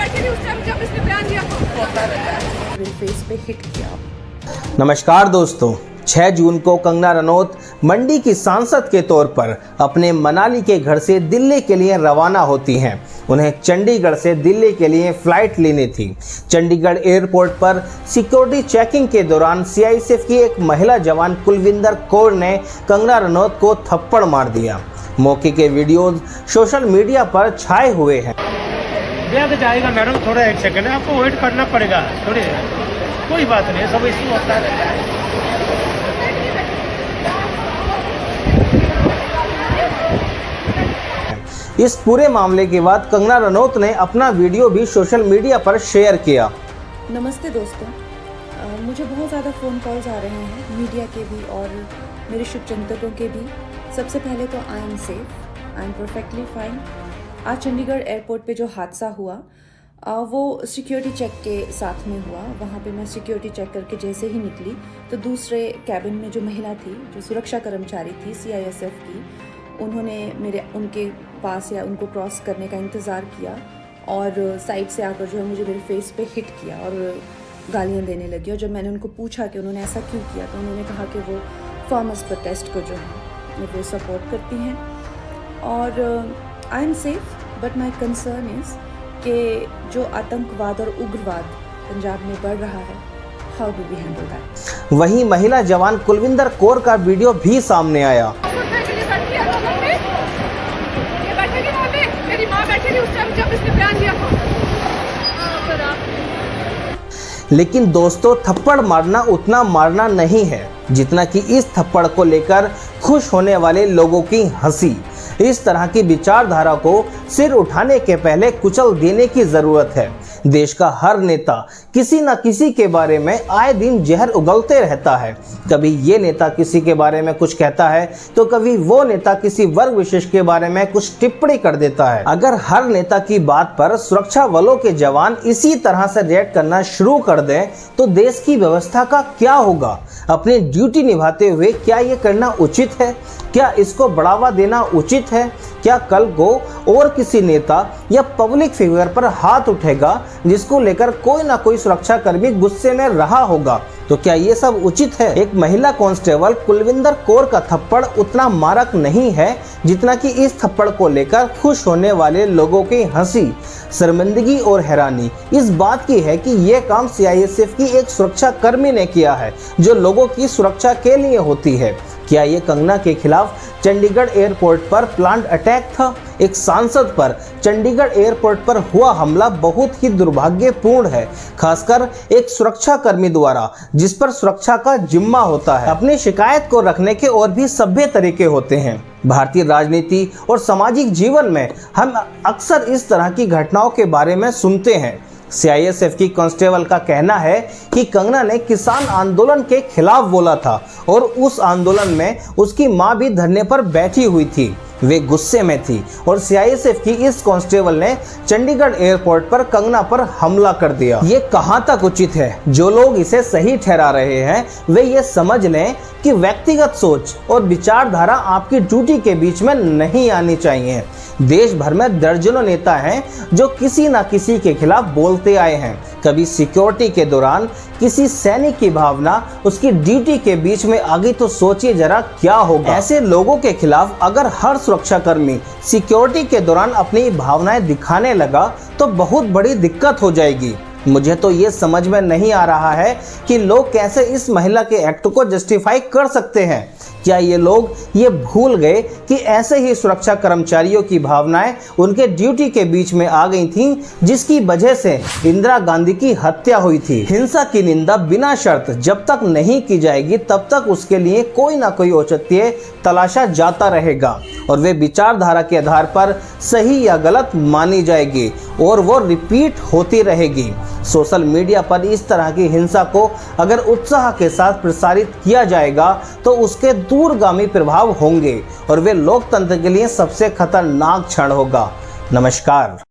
बैठी थी उस टाइम जब इसने बयान दिया था। मेरे फेस पे हिट किया। नमस्कार दोस्तों, 6 जून को कंगना रनौत मंडी की सांसद के तौर पर अपने मनाली के घर से दिल्ली के लिए रवाना होती हैं। उन्हें चंडीगढ़ से दिल्ली के लिए फ्लाइट लेनी थी। चंडीगढ़ एयरपोर्ट पर सिक्योरिटी चेकिंग के दौरान सीआईएसएफ की एक महिला जवान कुलविंदर कौर ने कंगना रनौत को थप्पड़ मार दिया। मौके के वीडियोज सोशल मीडिया पर छाए हुए हैं। तो जाएगा मैडम, थोड़ा एक सेकंड है, आपको वेट करना पड़ेगा थोड़ी, कोई बात नहीं, सब इशू होता रहता है। इस पूरे मामले के बाद कंगना रनौत ने अपना वीडियो भी सोशल मीडिया पर शेयर किया। नमस्ते दोस्तों, मुझे बहुत ज़्यादा फ़ोन कॉल्स आ रहे हैं, मीडिया के भी और मेरे शुभचिंतकों के भी। सबसे पहले तो I am safe, I am perfectly fine. आज चंडीगढ़ एयरपोर्ट पे जो हादसा हुआ वो सिक्योरिटी चेक के साथ में हुआ। वहाँ पे मैं सिक्योरिटी चेक करके जैसे ही निकली तो दूसरे कैबिन में जो महिला थी, जो सुरक्षा कर्मचारी थी सीआईएसएफ की, उन्होंने उनके पास या उनको क्रॉस करने का इंतज़ार किया और साइड से आकर जो है मुझे मेरे फेस पे हिट किया और गालियाँ देने लगी। और जब मैंने उनको पूछा कि उन्होंने ऐसा क्यों किया तो उन्होंने कहा कि वो फार्मर्स प्रोटेस्ट को जो है वो सपोर्ट करती हैं। और I am safe but my concern is कि जो आतंकवाद और उग्रवाद पंजाब में बढ़ रहा है, how do we handle that. वहीं महिला जवान कुलविंदर कौर का वीडियो भी सामने आया। मेरी माँ बैठी थी उस टाइम जब इसने बयान दिया था। लेकिन दोस्तों, थप्पड़ मारना उतना मारना नहीं है जितना कि इस थप्पड़ को लेकर खुश होने वाले लोगों की हंसी। इस तरह की विचारधारा को सिर उठाने के पहले कुचल देने की जरूरत है। देश का हर नेता किसी न किसी के बारे में आए दिन जहर उगलते रहता है। कभी ये नेता किसी के बारे में कुछ कहता है तो कभी वो नेता किसी वर्ग विशेष के बारे में कुछ टिप्पणी कर देता है। अगर हर नेता की बात पर सुरक्षा बलों के जवान इसी तरह से रिएक्ट करना शुरू कर दें तो देश की व्यवस्था का क्या होगा। अपनी ड्यूटी निभाते हुए क्या ये करना उचित है? क्या इसको बढ़ावा देना उचित है? क्या कल को और किसी नेता या पब्लिक फिगर पर हाथ उठेगा जिसको लेकर कोई ना कोई सुरक्षा कर्मी गुस्से में रहा होगा? तो क्या ये सब उचित है? एक महिला कांस्टेबल कुलविंदर कौर का थप्पड़ उतना मारक नहीं है जितना कि इस थप्पड़ को लेकर खुश होने वाले लोगों की हंसी, शर्मिंदगी और हैरानी इस बात की है कि यह काम सीआईएसएफ की एक सुरक्षा कर्मी ने किया है जो लोगों की सुरक्षा के लिए होती है। क्या ये कंगना के खिलाफ चंडीगढ़ एयरपोर्ट पर प्लान्ड अटैक था? एक सांसद पर चंडीगढ़ एयरपोर्ट पर हुआ हमला बहुत ही दुर्भाग्यपूर्ण है, खासकर एक सुरक्षा कर्मी द्वारा जिस पर सुरक्षा का जिम्मा होता है। अपनी शिकायत को रखने के और भी सभ्य तरीके होते हैं। भारतीय राजनीति और सामाजिक जीवन में हम अक्सर इस तरह की घटनाओं के बारे में सुनते हैं। सीआईएसएफ की कांस्टेबल का कहना है कि कंगना ने किसान आंदोलन के खिलाफ बोला था और उस आंदोलन में उसकी मां भी धरने पर बैठी हुई थी। वे गुस्से में थी और सीआईएसएफ की इस कांस्टेबल ने चंडीगढ़ एयरपोर्ट पर कंगना पर हमला कर दिया। ये कहां तक उचित है? जो लोग इसे सही ठहरा रहे हैं वे ये समझ लें कि व्यक्तिगत सोच और विचारधारा आपकी ड्यूटी के बीच में नहीं आनी चाहिए। देश भर में दर्जनों नेता हैं जो किसी न किसी के खिलाफ बोलते आए हैं। कभी सिक्योरिटी के दौरान किसी सैनिक की भावना उसकी ड्यूटी के बीच में आ गई तो सोचिए जरा क्या होगा। ऐसे लोगों के खिलाफ अगर हर सुरक्षाकर्मी सिक्योरिटी के दौरान अपनी भावनाएं दिखाने लगा तो बहुत बड़ी दिक्कत हो जाएगी। मुझे तो ये समझ में नहीं आ रहा है कि लोग कैसे इस महिला के एक्ट को जस्टिफाई कर सकते हैं। क्या ये लोग ये भूल गए कि ऐसे ही सुरक्षा कर्मचारियों की भावनाएं उनके ड्यूटी के बीच में आ गई थीं, जिसकी वजह से इंदिरा गांधी की हत्या हुई थी। हिंसा की निंदा बिना शर्त जब तक नहीं की जाएगी तब तक उसके लिए कोई ना कोई औचित्य तलाशा जाता रहेगा और वे विचारधारा के आधार पर सही या गलत मानी जाएगी और वो रिपीट होती रहेगी। सोशल मीडिया पर इस तरह की हिंसा को अगर उत्साह के साथ प्रसारित किया जाएगा तो उसके दूरगामी प्रभाव होंगे और वे लोकतंत्र के लिए सबसे खतरनाक क्षण होगा। नमस्कार।